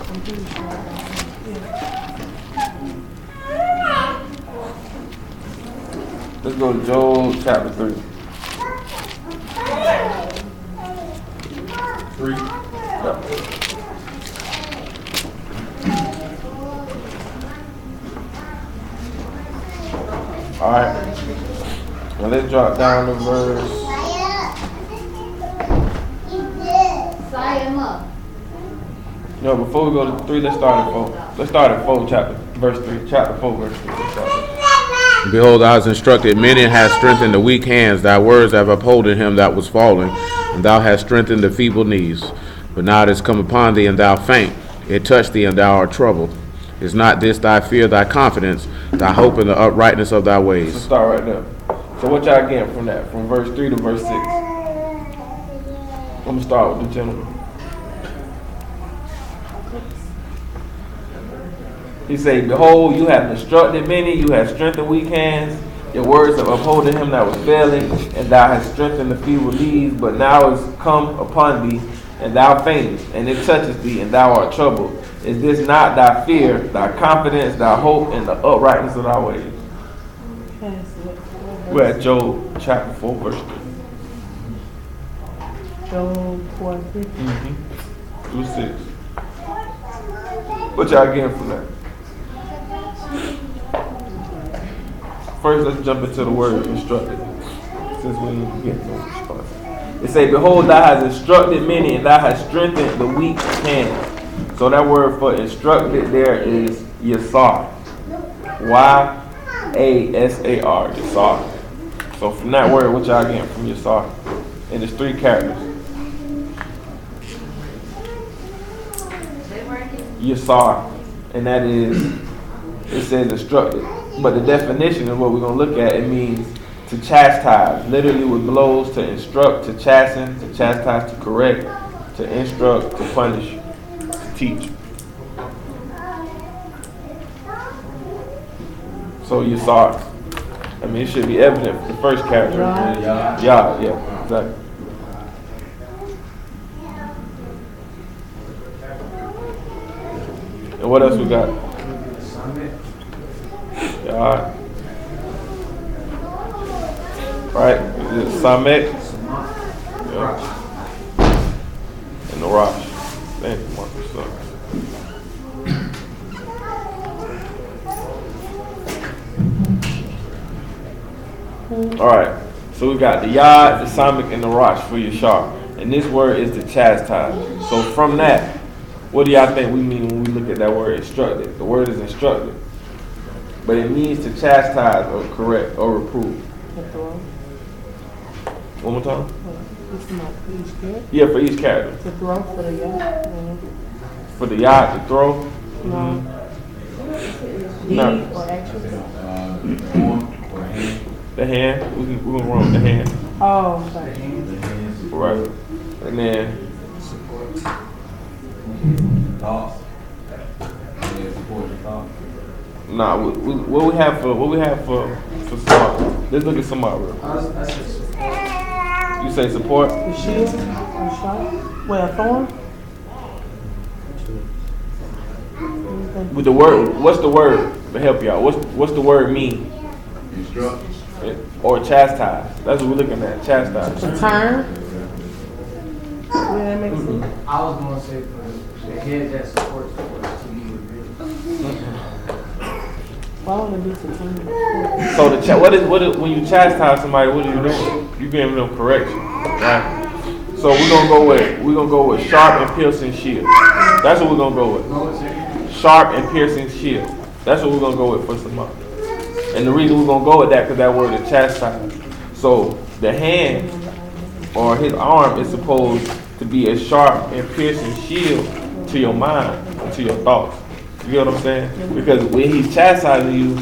I'm pretty sure. Let's go to Joel chapter 3. 3. Yep. Alright. Now let's drop down to verse. No, before we go to 3, let's start at 4. Let's start at 4, verse 3. Chapter 4, verse 3. Behold, thou hast instructed many, and hast strengthened the weak hands. Thy words have upholden him that was fallen, and thou hast strengthened the feeble knees. But now it is come upon thee, and thou faint. It touched thee, and thou art troubled. Is not this thy fear, thy confidence, thy hope in the uprightness of thy ways? Let's start right there. So what y'all getting from that? From verse 3 to verse 6. I'm going to start with the gentleman. He said, behold, you have instructed many, you have strengthened weak hands, your words have upholding him that was failing, and thou hast strengthened the feeble knees, but now is come upon thee, and thou faintest, and it touches thee, and thou art troubled. Is this not thy fear, thy confidence, thy hope, and the uprightness of thy ways? We're at Job chapter 4, verse 3. Job 4, 3. Through 6. What y'all getting from that? First, let's jump into the word instructed, since we didn't get no response. It say, behold, thou hast instructed many, and thou hast strengthened the weak hands. So that word for instructed there is yasar. Y-A-S-A-R, yasar. So from that word, what y'all getting from yasar? And it's 3 characters. Yasar. And that is, it says instructed. But the definition of what we're going to look at, it means to chastise, literally with blows, to instruct, to chasten, to chastise, to correct, to instruct, to punish, to teach. So you saw it. I mean, it should be evident for the first character. Yeah, exactly. And what else we got? Alright. Right? Is it Samek? Yeah. And the Rosh. Thank you, Marcus. Alright. So we got the Yod, the Samek, and the Rosh for your sharp. And this word is to chastise. So from that, what do y'all think we mean when we look at that word instructed? The word is instructed. But it means to chastise or correct or reprove. One more time? Yeah, for each character. To throw for the yard. For the yard to throw? No. No. Or action? The hand. We're going to run with the hand. Oh, sorry. Right. And then Thoughts. nah, what we have for support? Let's look at somebody real. You say support? The shield? The shot? Well, a thorn? With the word, what's the word to help y'all? What's the word mean? Instruct. Or chastise. That's what we're looking at. Chastise. A turn? Yeah, that makes sense. I was going to say for the head that supports the words to be revealed. Why would it be to turn? So what is when you chastise somebody? What are you doing? You giving them correction, right? So we're gonna go with sharp and piercing shield. That's what we're gonna go with. Sharp and piercing shield. That's what we're gonna go with for somebody. And the reason we're gonna go with that because that word is chastise. So the hand or his arm is supposed to be a sharp and piercing shield to your mind and to your thoughts. You get what I'm saying? Because when he's chastising you,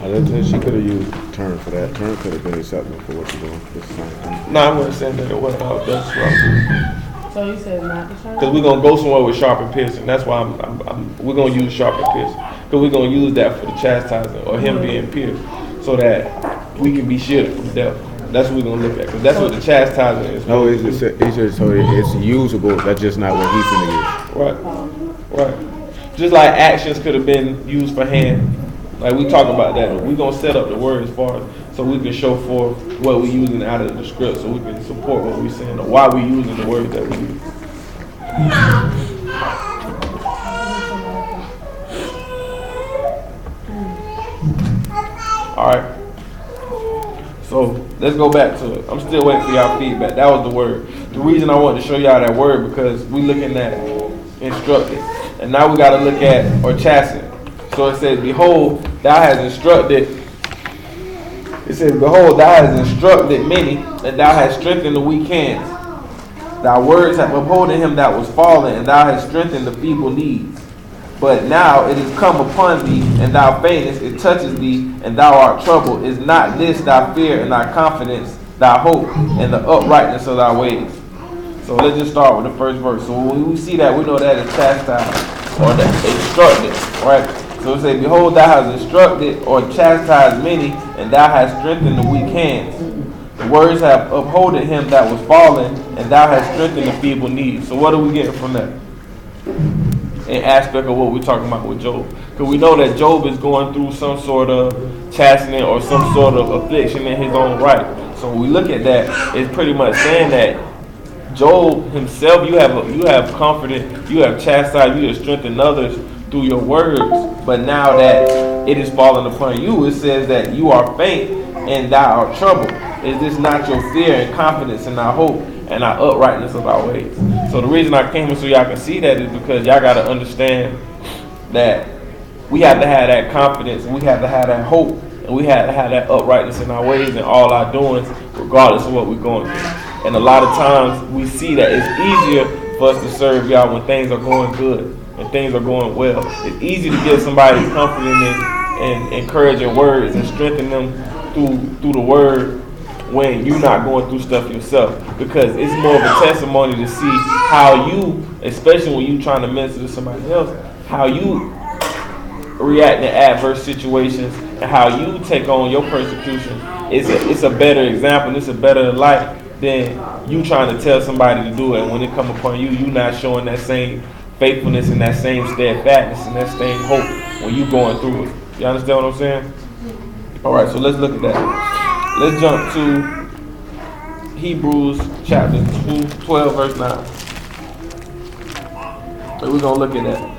I didn't think she could have used turn for that. Turn could have been acceptable for what you're doing. It's the same thing. no, I'm gonna say that it wasn't how that's right. So you said not to turn? Because we're gonna go somewhere with sharp and piercing. That's why we're gonna use sharp and piercing. Because we're gonna use that for the chastising or him being pierced, so that we can be shielded from death. That's what we're gonna look at. Because that's what the chastising is. No, it's just so it's usable. That's just not what he's gonna use. Right. Right. Just like actions could have been used for hand. Like we talk about that. We're going to set up the word as far as so we can show forth what we're using out of the script so we can support what we're saying or why we're using the words that we use. Alright. So let's go back to it. I'm still waiting for y'all feedback. That was the word. The reason I wanted to show y'all that word because we're looking at instructed. And now we got to look at or chasten. So it says, behold, thou hast instructed. It says, behold, thou hast instructed many, and thou hast strengthened the weak hands. Thy words have upholden him that was fallen, and thou hast strengthened the feeble knees. But now it is come upon thee, and thou faintest, it touches thee, and thou art troubled. Is not this thy fear and thy confidence, thy hope, and the uprightness of thy ways? So let's just start with the first verse. So when we see that, we know that it's chastised, or that instructed, right? So it says, behold, thou hast instructed or chastised many, and thou hast strengthened the weak hands. The words have upholded him that was fallen, and thou hast strengthened the feeble knees. So what are we getting from that? An aspect of what we're talking about with Job. Because we know that Job is going through some sort of chastening or some sort of affliction in his own right. So when we look at that, it's pretty much saying that Job himself, you have comforted, you have chastised, you have strengthened others through your words, but now that it is fallen upon you, it says that you are faint and thou art troubled. Is this not your fear and confidence and our hope and our uprightness of our ways? So the reason I came here so y'all can see that is because y'all got to understand that we have to have that confidence, we have to have that hope, and we have to have that uprightness in our ways and all our doings, regardless of what we're going through. And a lot of times we see that it's easier for us to serve y'all when things are going good. When things are going well, it's easy to give somebody comforting and encouraging words and strengthen them through the word when you're not going through stuff yourself, because it's more of a testimony to see how you, especially when you're trying to minister to somebody else, how you react in adverse situations and how you take on your persecution. It's a better example, it's a better light than you trying to tell somebody to do it. When it come upon you, you not showing that same faithfulness and that same steadfastness and that same hope when you going through it. You understand what I'm saying? Alright, so let's look at that. Let's jump to Hebrews chapter 12, verse 9. So we're going to look at that.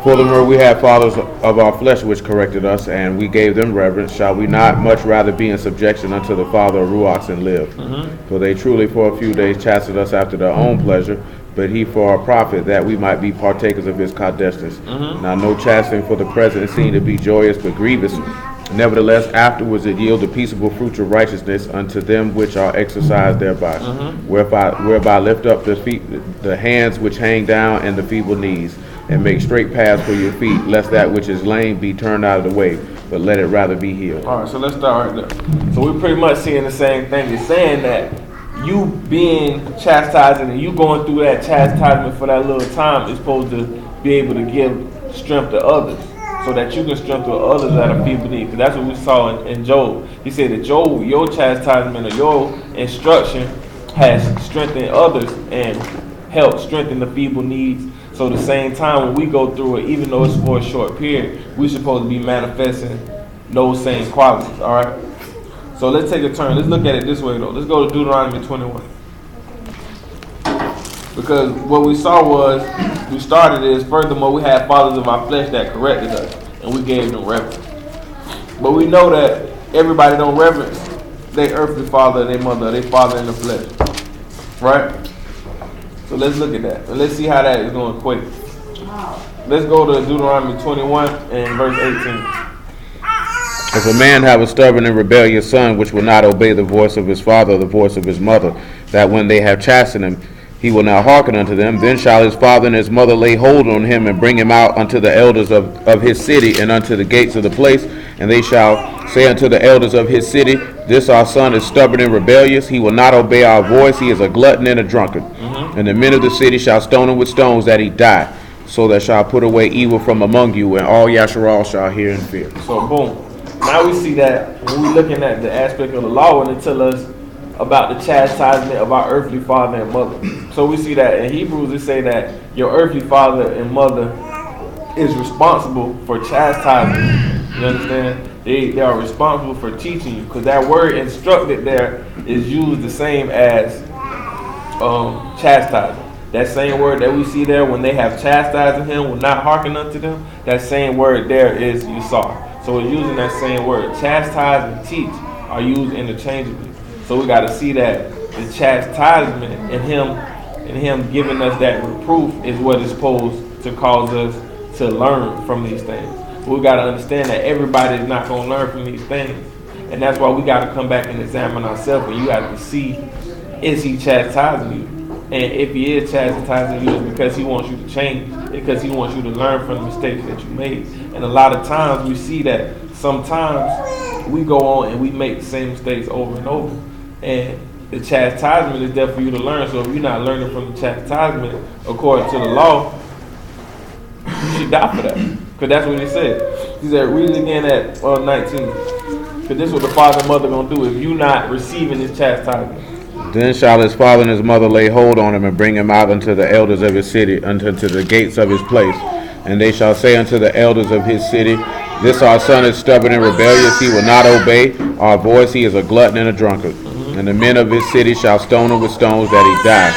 Furthermore, we have fathers of our flesh which corrected us, and we gave them reverence. Shall we not much rather be in subjection unto the Father of Ruachs and live? For they truly for a few days chastened us after their own pleasure, but he for our profit, that we might be partakers of his codestus. Now no chastening for the present is seen to be joyous, but grievous. Nevertheless, afterwards it yield the peaceable fruits of righteousness unto them which are exercised thereby. Whereby lift up the feet, the hands which hang down, and the feeble knees, and make straight paths for your feet, lest that which is lame be turned out of the way, but let it rather be healed. All right, so let's start right there. So we're pretty much seeing the same thing. It's saying that you being chastised and you going through that chastisement for that little time is supposed to be able to give strength to others, so that you can strengthen others that are feeble need. Because that's what we saw in Job. He said that Job, your chastisement or your instruction has strengthened others and helped strengthen the feeble needs. So the same time when we go through it, even though it's for a short period, we're supposed to be manifesting those same qualities, all right? So let's take a turn. Let's look at it this way, though. Let's go to Deuteronomy 21. Because what we saw was, we started is, furthermore, we had fathers of our flesh that corrected us, and we gave them reverence. But we know that everybody don't reverence their earthly father and their mother, their father in the flesh, right? So let's look at that. And let's see how that is going to equate. Let's go to Deuteronomy 21 and verse 18. If a man have a stubborn and rebellious son, which will not obey the voice of his father or the voice of his mother, that when they have chastened him, he will not hearken unto them, then shall his father and his mother lay hold on him and bring him out unto the elders of his city and unto the gates of the place, and they shall say unto the elders of his city, this our son is stubborn and rebellious, he will not obey our voice, he is a glutton and a drunkard. And the men of the city shall stone him with stones that he die, so that shall put away evil from among you, and all Yasharal shall hear and fear. So boom. now we see that when we're looking at the aspect of the law, when it tell us about the chastisement of our earthly father and mother. So we see that in Hebrews it say that your earthly father and mother is responsible for chastising. You understand? They are responsible for teaching you, because that word instructed there is used the same as chastising. That same word that we see there when they have chastised him will not hearken unto them, that same word there is Yisar. So we're using that same word. Chastise and teach are used interchangeably. So we got to see that the chastisement and him giving us that reproof is what is supposed to cause us to learn from these things. But we got to understand that everybody is not going to learn from these things. And that's why we got to come back and examine ourselves. And you have to see, is he chastising you? And if he is chastising you, it's because he wants you to change. Because he wants you to learn from the mistakes that you made. And a lot of times we see that sometimes we go on and we make the same mistakes over and over. And the chastisement is there for you to learn. So if you're not learning from the chastisement according to the law, you should die for that. Because that's what he said. He said, read it again at 19. Because this is what the father and mother going to do if you're not receiving this chastisement. Then shall his father and his mother lay hold on him and bring him out unto the elders of his city, unto the gates of his place. And they shall say unto the elders of his city, this our son is stubborn and rebellious, he will not obey our voice, he is a glutton and a drunkard. And the men of his city shall stone him with stones that he die.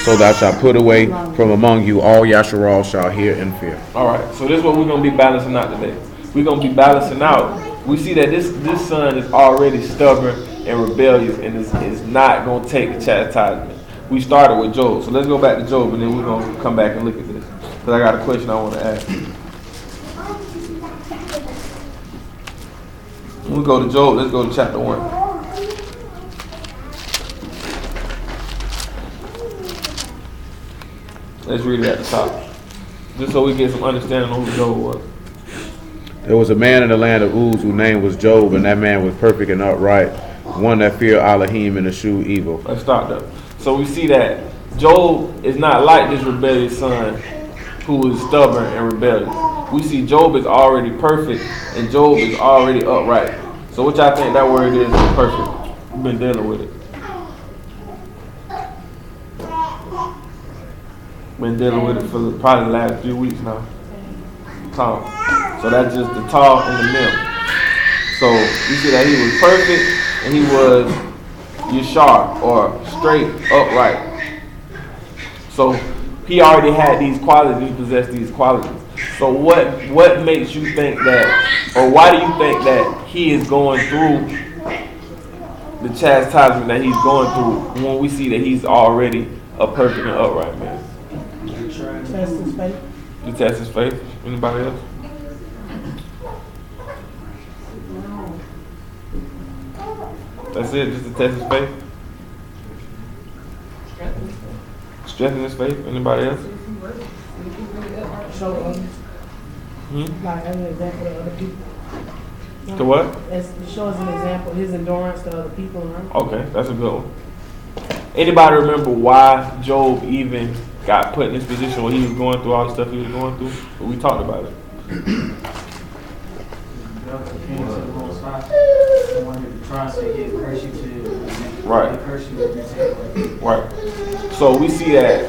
So thou shalt put away from among you all Yasharal shall hear and fear. Alright, so this is what we're going to be balancing out today. We're going to be balancing out. We see that this son is already stubborn and rebellious and is not going to take chastisement. We started with Job, so let's go back to Job and then we're going to come back and look at this. Because I got a question I want to ask. When we go to Job, let's go to chapter 1. Let's read it at the top. Just so we get some understanding of who Job was. There was a man in the land of Uz whose name was Job, and that man was perfect and upright, one that feared Elohim and eschewed evil. Let's start there. So we see that Job is not like this rebellious son who is stubborn and rebellious. We see Job is already perfect and Job is already upright. So what y'all think that word is perfect? We've been dealing with it. Been dealing with it for probably the last few weeks now. Tom. So that's just the tall and the mem. So you see that he was perfect and he was yashar, or straight, upright. So he already had these qualities, he possessed these qualities. So what makes you think that, or why do you think that he is going through the chastisement that he's going through when we see that he's already a perfect and upright man? Test his faith. To test his faith. Anybody else? That's it, just to test his faith? Strengthen his faith? Anybody else? Show others. Like as an example to other people. To what? Show as an example his endurance to other people around. Okay, that's a good one. Anybody remember why Job even got put in this position where he was going through all the stuff he was going through? We talked about it. Right. So we see that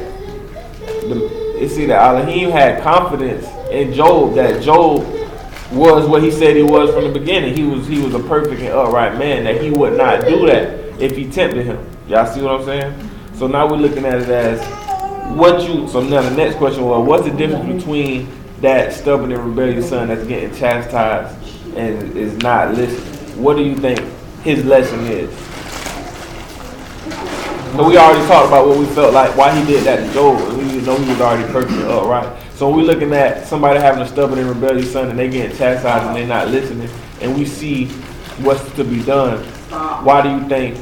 Elohim had confidence in Job, that Job was what he said he was from the beginning. He was a perfect and upright man, that he would not do that if he tempted him. Y'all see what I'm saying? So now we're looking at it as so now the next question was, what's the difference between that stubborn and rebellious son that's getting chastised and is not listening? What do you think his lesson is? So we already talked about what we felt like, why he did that to Job, and we didn't know he was already perfect and upright. So we're looking at somebody having a stubborn and rebellious son and they getting chastised and they're not listening, and we see what's to be done. Why do you think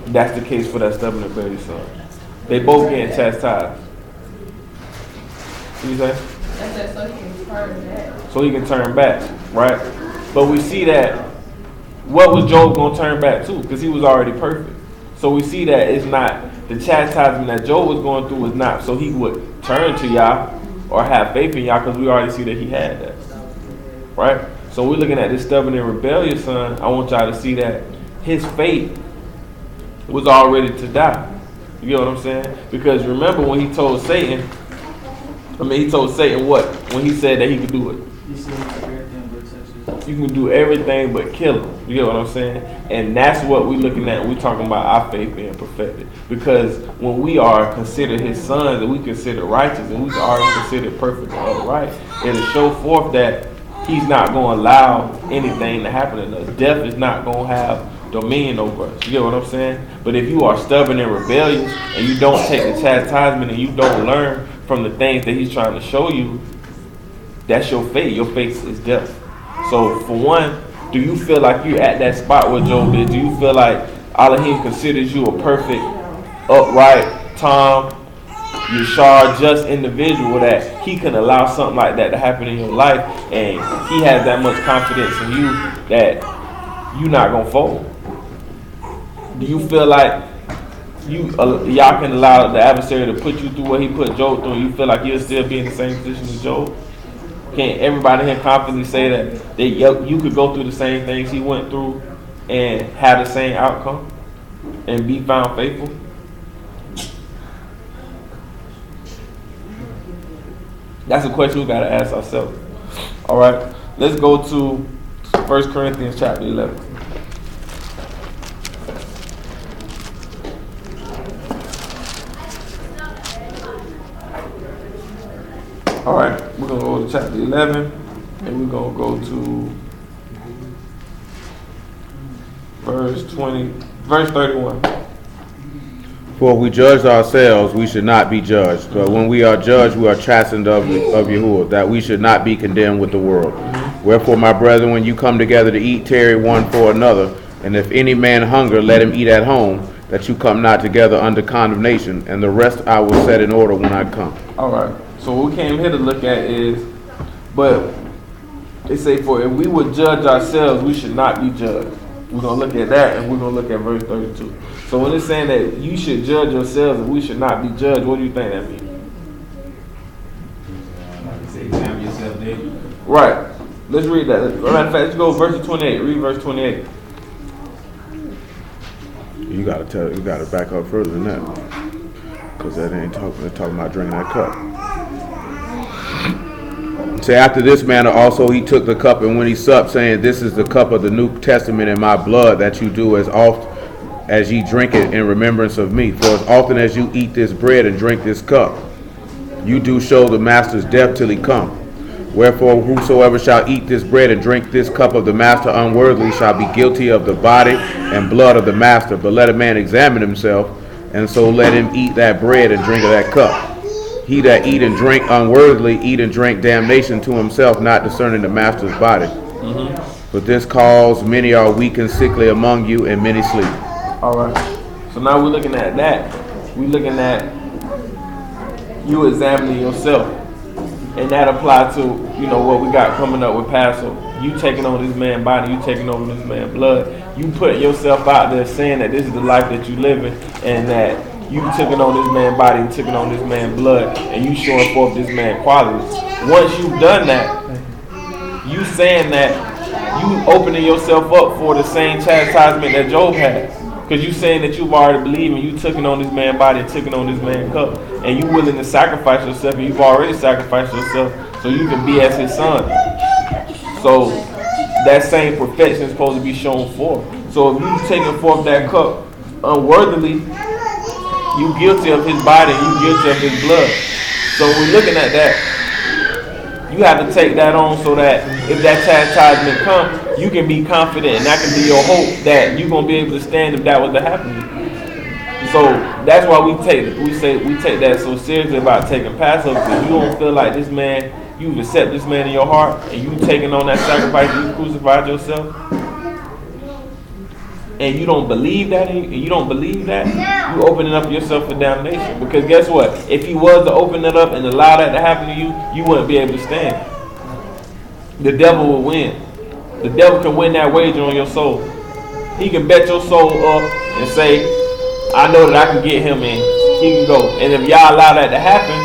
that's the case for that stubborn and rebellious son? They both getting chastised. What you say? That's so he can turn back. So he can turn back, right? But we see that, what was Job going to turn back to? Because he was already perfect. So we see that it's not, the chastisement that Job was going through was not so he would turn to Yah or have faith in Yah, because we already see that he had that, right? So we're looking at this stubborn and rebellious son. I want y'all to see that his fate was already to die. You get what I'm saying? Because remember when he told Satan, he told Satan what? When he said that he could do it. He said everything but touch it. You can do everything but kill him. You get what I'm saying? And that's what we're looking at when we're talking about our faith being perfected. Because when we are considered his sons and we consider righteous and we are considered perfect and upright, it'll show forth that he's not going to allow anything to happen to us. Death is not going to have dominion over us. You get what I'm saying? But if you are stubborn and rebellious and you don't take the chastisement and you don't learn from the things that he's trying to show you, that's your fate. Your fate is death. So for one, do you feel like you're at that spot where Job is? Do you feel like Elohim considers you a perfect, upright, Tom, Yashar, just individual that he can allow something like that to happen in your life, and he has that much confidence in you that you're not going to fold? Do you feel like y'all can allow the adversary to put you through what he put Job through, and you feel like you'll still be in the same position as Job? Can't everybody here confidently say that you could go through the same things he went through and have the same outcome and be found faithful? That's a question we got to ask ourselves. All right, let's go to 1 Corinthians chapter 11. All right, we're going to go to chapter 11, and we're going to go to verse 31. For if we judge ourselves, we should not be judged. But when we are judged, we are chastened of Yahuwah, that we should not be condemned with the world. Wherefore, my brethren, when you come together to eat, tarry one for another. And if any man hunger, let him eat at home, that you come not together under condemnation. And the rest I will set in order when I come. All right. So what we came here to look at is, but they say, for if we would judge ourselves, we should not be judged. We're going to look at that, and we're going to look at verse 32. So when it's saying that you should judge yourselves and we should not be judged, what do you think that means? Examine yourself daily. Right. Let's read that. As a matter of fact, let's go verse 28. Read verse 28. You gotta back up further than that, because that ain't talking about drinking that cup. Say, after this manner also he took the cup, and when he supped, saying, this is the cup of the New Testament in my blood, that you do as oft as ye drink it in remembrance of me. For as often as you eat this bread and drink this cup, you do show the master's death till he come. Wherefore whosoever shall eat this bread and drink this cup of the master unworthily shall be guilty of the body and blood of the master. But let a man examine himself, and so let him eat that bread and drink of that cup. He that eat and drink unworthily eat and drink damnation to himself, not discerning the master's body. But this cause many are weak and sickly among you, and many sleep. All right. So now we're looking at that. We're looking at you examining yourself. And that applies to, what we got coming up with Passover. You taking on this man's body, you taking on this man's blood. You putting yourself out there saying that this is the life that you living, and that you taking on this man's body, you taking on this man's blood, and you showing forth this man's qualities. Once you've done that, you saying that you opening yourself up for the same chastisement that Job had. Because you saying that you've already believed, and you taking on this man's body and taking on this man's cup, and you willing to sacrifice yourself, and you've already sacrificed yourself so you can be as his son. So that same perfection is supposed to be shown forth. So if you taking forth that cup unworthily, you guilty of his body, you guilty of his blood. So we're looking at that. You have to take that on so that if that chastisement comes, you can be confident, and that can be your hope that you're gonna be able to stand if that was to happen to you. So that's why we take that so seriously about taking Passover, because you don't feel like this man, you've accepted this man in your heart, and you taking on that sacrifice, you crucified yourself, and you don't believe that, you opening up yourself for damnation. Because guess what? If he was to open it up and allow that to happen to you, you wouldn't be able to stand. The devil will win. The devil can win that wager on your soul. He can bet your soul up and say, I know that I can get him in. He can go. And if y'all allow that to happen,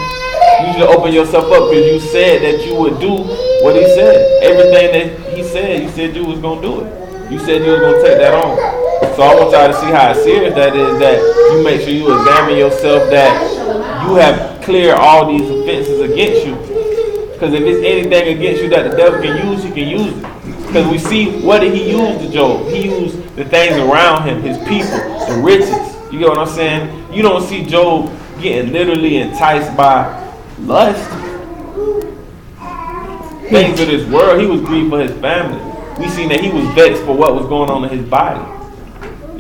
you should open yourself up, because you said that you would do What he said. Everything that he said, you said you was going to do it. You said you was going to take that on. So I want y'all to see how serious that is, that you make sure you examine yourself, that you have cleared all these offenses against you. Because if it's anything against you that the devil can use, he can use it. Because we see, what did he use to Job? He used the things around him, his people, the riches. You get what I'm saying? You don't see Job getting literally enticed by lust. Things of this world. He was grieved for his family. We seen that he was vexed for what was going on in his body.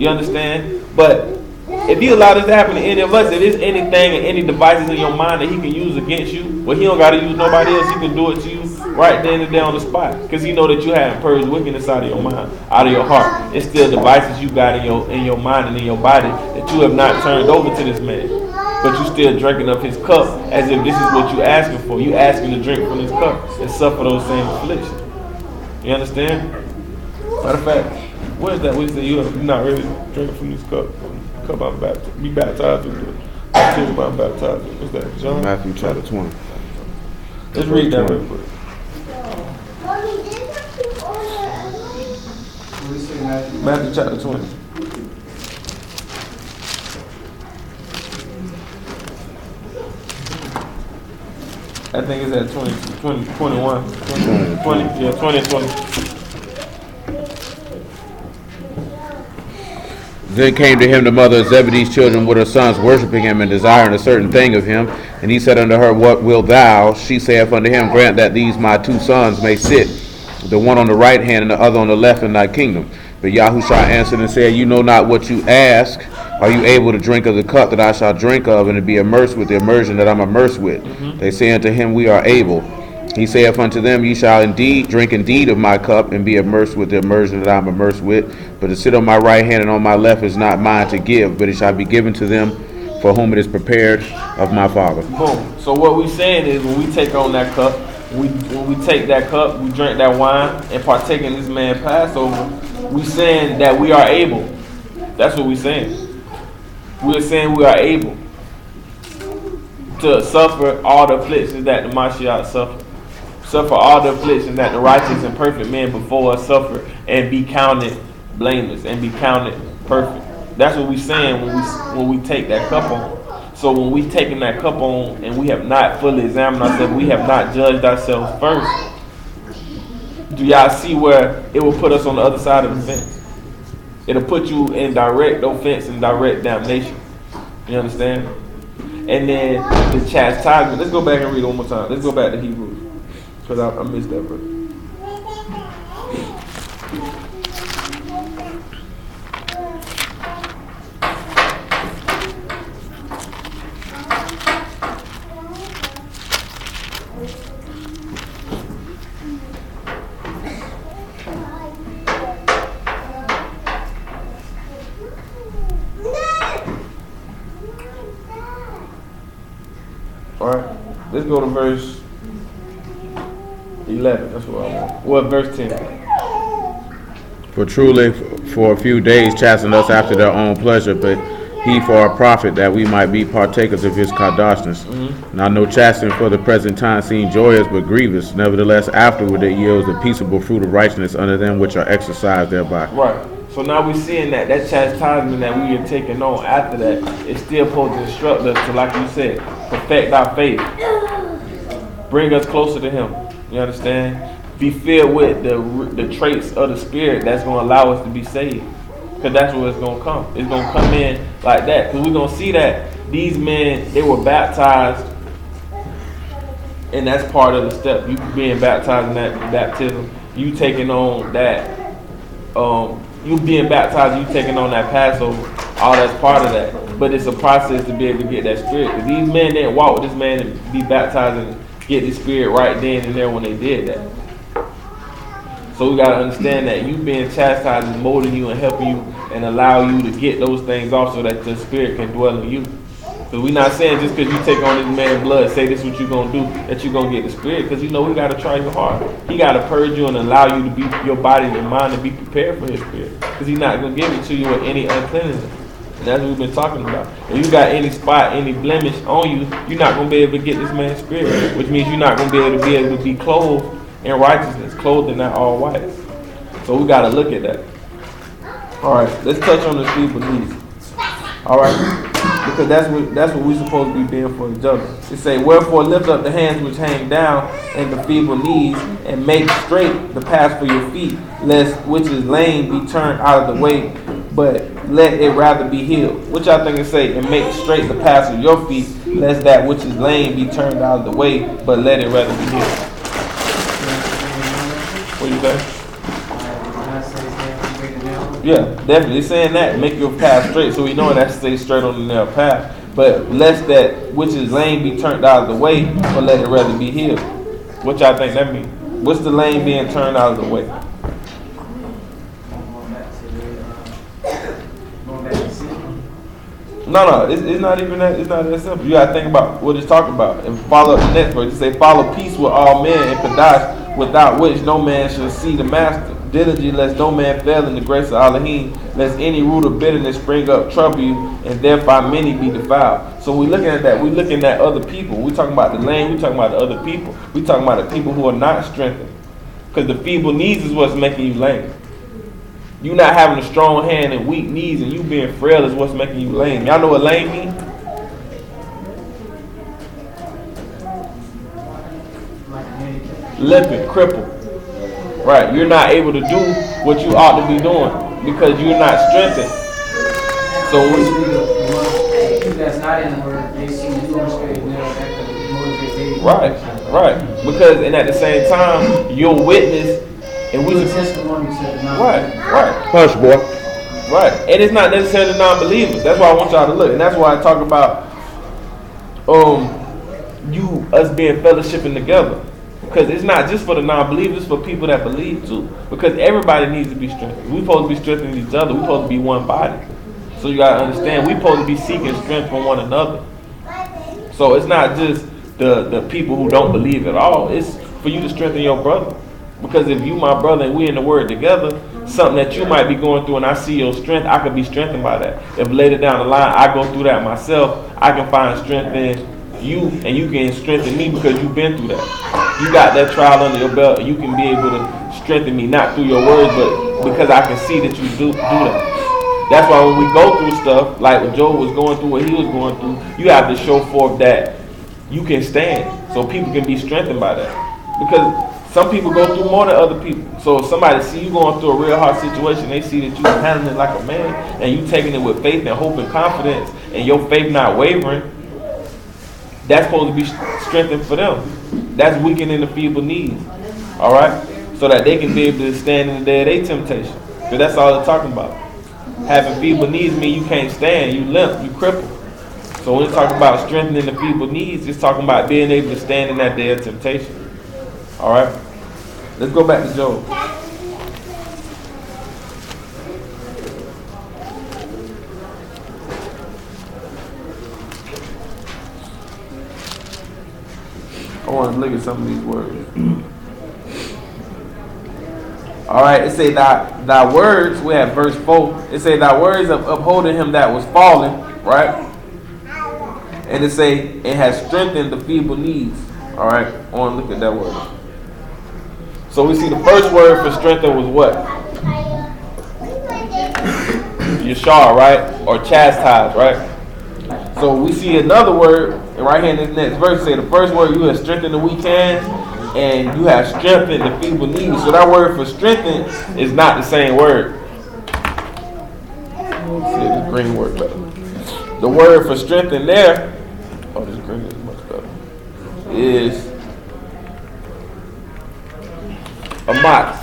You understand? But if you allow this to happen to any of us, if there's anything and any devices in your mind that he can use against you, well, he don't got to use nobody else. He can do it to you right then and there on the spot. Because he know that you haven't purged wickedness out of your mind, out of your heart. It's still devices you got in your mind and in your body that you have not turned over to this man. But you still drinking up his cup as if this is what you asking for. You asking to drink from his cup and suffer those same afflictions. You understand? Matter of fact, what is that? We say you're not really drinking from this cup. Cup I'm baptized. Be baptized with it. Baptism I'm baptized with. What's that? John? Matthew chapter 20. Let's read that real quick. What do you say, Matthew? Matthew chapter 20. I think it's at 20, 21. 20, yeah, 20 and 20. Then came to him the mother of Zebedee's children with her sons, worshiping him and desiring a certain thing of him. And he said unto her, What wilt thou? She saith unto him, Grant that these my two sons may sit, the one on the right hand and the other on the left in thy kingdom. But Yahushua answered and said, You know not what you ask. Are you able to drink of the cup that I shall drink of, and to be immersed with the immersion that I'm immersed with? They say unto him, We are able. He saith unto them, Ye shall indeed drink indeed of my cup, and be immersed with the immersion that I am immersed with. But to sit on my right hand and on my left is not mine to give, but it shall be given to them for whom it is prepared of my Father. Boom. So what we're saying is, when we take on that cup, when we take that cup, we drink that wine, and partake in this man's Passover, we saying that we are able. That's what we're saying. We're saying we are able to suffer all the afflictions that the Mashiach suffered. Suffer all the afflictions that the righteous and perfect men before us suffered, and be counted blameless and be counted perfect. That's what we're saying when we take that cup on. So when we taking that cup on and we have not fully examined ourselves, we have not judged ourselves first, do y'all see where it will put us on the other side of the fence? It'll put you in direct offense and direct damnation. You understand? And then the chastisement. Let's go back and read it one more time. Let's go back to Hebrews. Because I missed that verse. Alright, let's go to verse 11. That's what I want. Well, verse 10. For truly for a few days chastened us after their own pleasure, but he for our profit, that we might be partakers of his kadoshness. Now no chastening for the present time seem joyous but grievous. Nevertheless afterward it yields the peaceable fruit of righteousness unto them which are exercised thereby. Right. So now we're seeing that chastisement that we are taking on after that is still supposed to instruct us to, like you said, perfect our faith. Bring us closer to him. You understand? Be filled with the traits of the Spirit that's going to allow us to be saved. Because that's where it's going to come. It's going to come in like that. Because we're going to see that these men, they were baptized. And that's part of the step. You being baptized in that baptism. You taking on that. You being baptized, you taking on that Passover. All that's part of that. But it's a process to be able to get that Spirit. Because these men didn't walk with this man and be baptized and get the Spirit right then and there when they did that. So we got to understand that you being chastised is molding you and helping you and allow you to get those things off so that the Spirit can dwell in you. Because we're not saying just because you take on this man's blood, say this is what you're going to do, that you're going to get the Spirit. Because we got to try your heart. He got to purge you and allow you to be, your body and your mind to be prepared for his Spirit. Because he's not going to give it to you with any uncleanness. And that's what we've been talking about. If you got any spot, any blemish on you, you're not going to be able to get this man's Spirit. Which means you're not going to be able to be clothed in righteousness, clothed in that all white. So we got to look at that. All right, let's touch on the feeble knees. All right, because that's what we're supposed to be being for each other. It say, wherefore lift up the hands which hang down and the feeble knees, and make straight the path for your feet, lest which is lame be turned out of the way, but let it rather be healed. Which I think it say, and make straight the path of your feet, lest that which is lame be turned out of the way, but let it rather be healed. What do you think? Yeah, definitely. It's saying that, make your path straight, so we know that stay straight on the narrow path. But lest that which is lame be turned out of the way, but let it rather be healed. Which I think that means. What's the lame being turned out of the way? No, it's not even that. It's not that simple. You gotta think about what it's talking about and follow up the next verse. It say, follow peace with all men and Kadash, without which no man shall see the master. Diligently, lest no man fail in the grace of Elohim, lest any root of bitterness spring up, trouble you, and thereby many be defiled. So we're looking at that. We're looking at other people. We're talking about the lame. We're talking about the other people. We're talking about the people who are not strengthened. Because the feeble knees is what's making you lame. You not having a strong hand and weak knees, and you being frail is what's making you lame. Y'all know what lame means? Limping, crippled. Right, you're not able to do what you ought to be doing because you're not strengthened. So that's not in the word, they see you doing straight and that could motivate. Right. Because and at the same time, you'll witness and we testimony to the right. Hush, boy. Right. And it's not necessarily non-believers. That's why I want y'all to look. And that's why I talk about us being fellowshipping together. Because it's not just for the non-believers, it's for people that believe too. Because everybody needs to be strengthened. We're supposed to be strengthening each other. We're supposed to be one body. So you got to understand, we're supposed to be seeking strength from one another. So it's not just the people who don't believe at all. It's for you to strengthen your brother. Because if you my brother and we in the word together, something that you might be going through and I see your strength, I could be strengthened by that. If later down the line I go through that myself, I can find strength in you and you can strengthen me because you've been through that. You got that trial under your belt and you can be able to strengthen me, not through your words, but because I can see that you do that. That's why when we go through stuff, like when Job was going through what he was going through, you have to show forth that you can stand so people can be strengthened by that. Because some people go through more than other people. So if somebody see you going through a real hard situation, they see that you handling it like a man and you taking it with faith and hope and confidence and your faith not wavering, that's supposed to be strengthened for them. That's weakening the feeble knees. All right? So that they can be able to stand in the day of their temptation. Because that's all they're talking about. Having feeble knees mean you can't stand, you limp, you cripple. So when it's talking about strengthening the feeble knees, it's talking about being able to stand in that day of temptation. All right? Let's go back to Job. I want to look at some of these words. All right, it say thy words, we have verse 4. It say thy words of upholding him that was fallen, right? And it say it has strengthened the feeble knees. All right, I want to look at that word. So we see the first word for strengthen was what? Yashar, right? Or chastise, right? So we see another word right here in this next verse. Say the first word, you have strengthened the weak hands and you have strengthened the feeble knees. So that word for strengthen is not the same word. Let's see if this green word better. The word for strengthen there, oh, this green is much better, is amat.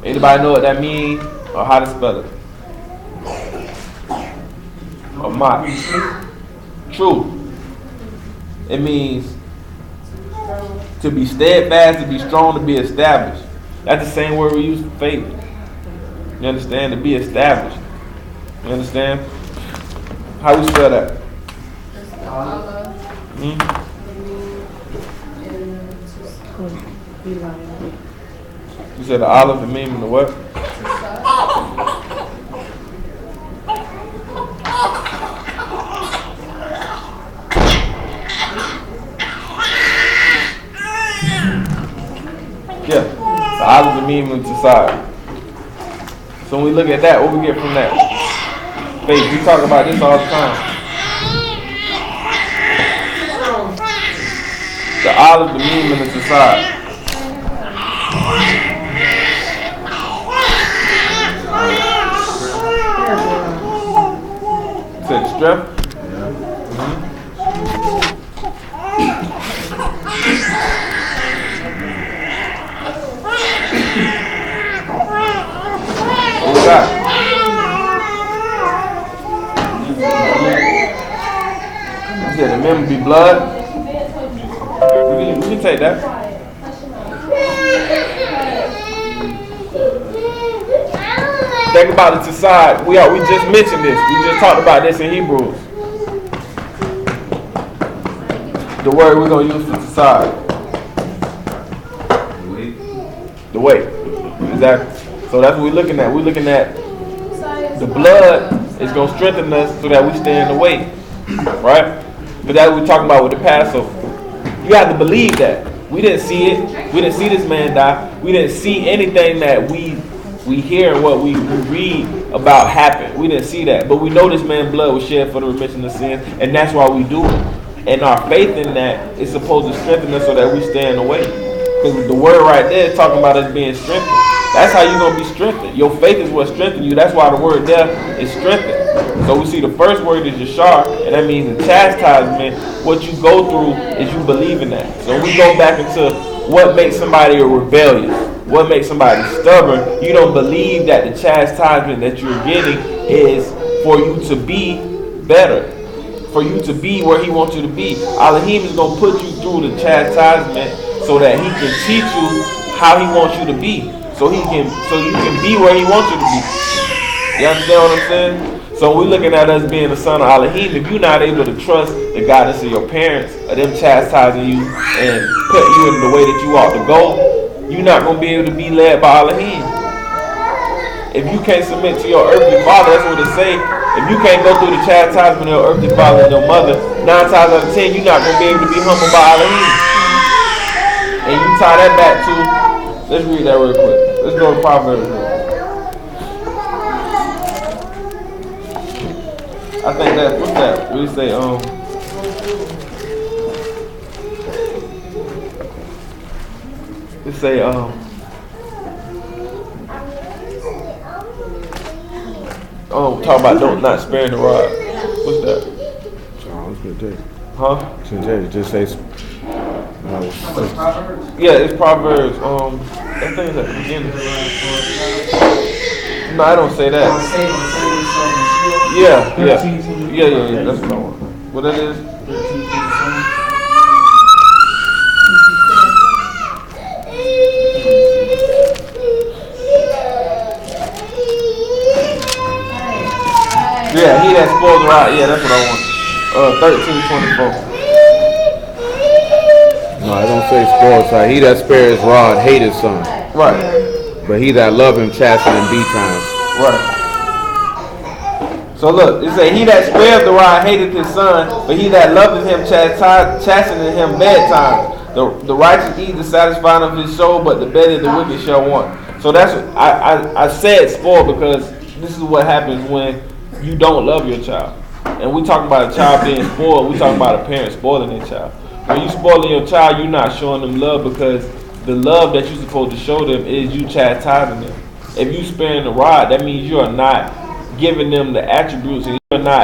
Anybody know what that means or how to spell it? Amat. True. It means to be steadfast, to be strong, to be established. That's the same word we use for faith. You understand? To be established. You understand? How do you spell that? You said the olive, the meme, and the what? olive, the mean to side. So when we look at that, what we get from that? Faith, we talk about this all the time. The olive, the mean to side. Said strength. What we got? You said the men be blood. We can take that. Think about it to side. We just mentioned this. We just talked about this in Hebrews. The word we're going to use for to side. The weight. Exactly. So that's what we're looking at. We're looking at the blood is going to strengthen us so that we stay in the weight. Right? But that's what we're talking about with the Passover. You have to believe that. We didn't see it. We didn't see this man die. We didn't see anything that we hear and what we read about happen. We didn't see that. But we know this man's blood was shed for the remission of sins, and that's why we do it. And our faith in that is supposed to strengthen us so that we stay in the way. Because the word right there is talking about us being strengthened. That's how you're going to be strengthened. Your faith is what strengthens you. That's why the word there is strengthened. So we see the first word is yashar, and that means the chastisement. What you go through is you believe in that. So we go back into what makes somebody rebellious. What makes somebody stubborn? You don't believe that the chastisement that you're getting is for you to be better, for you to be where he wants you to be. Elohim is going to put you through the chastisement so that he can teach you how he wants you to be, so you can be where he wants you to be. You understand what I'm saying? So we're looking at us being the son of Elohim. If you're not able to trust the guidance of your parents, or them chastising you and put you in the way that you ought to go, you're not going to be able to be led by Elohim. If you can't submit to your earthly father, that's what it say. If you can't go through the chastisement of your earthly father and your mother, 9 times out of 10, you're not going to be able to be humbled by Elohim. And you tie that back to, let's read that real quick. Let's go to Proverbs real quick. I think that, what's that? We say, it say, talk about not sparing the rod. What's that? Huh? Just say. Yeah, it's Proverbs. I think it's at the beginning. No, I don't say that. Yeah. That's what I want. What that is? Yeah, he that spoils the rod. Yeah, that's what I want. 13:24. No, I don't say spoils. He that spares his rod hate his son. Right. But he that love him chasten in B times. Right. So look, it say, he that spares the rod hateth his son, but he that loveth him chasteneth him bedtime. The righteous eat the satisfying of his soul, but the belly of the wicked shall want. So that's what I said spoil, because this is what happens when you don't love your child. And we talking about a child being spoiled, we talking about a parent spoiling their child. When you spoiling your child, you're not showing them love, because the love that you're supposed to show them is you chastising them. If you sparing the rod, that means you are not giving them the attributes, and you're not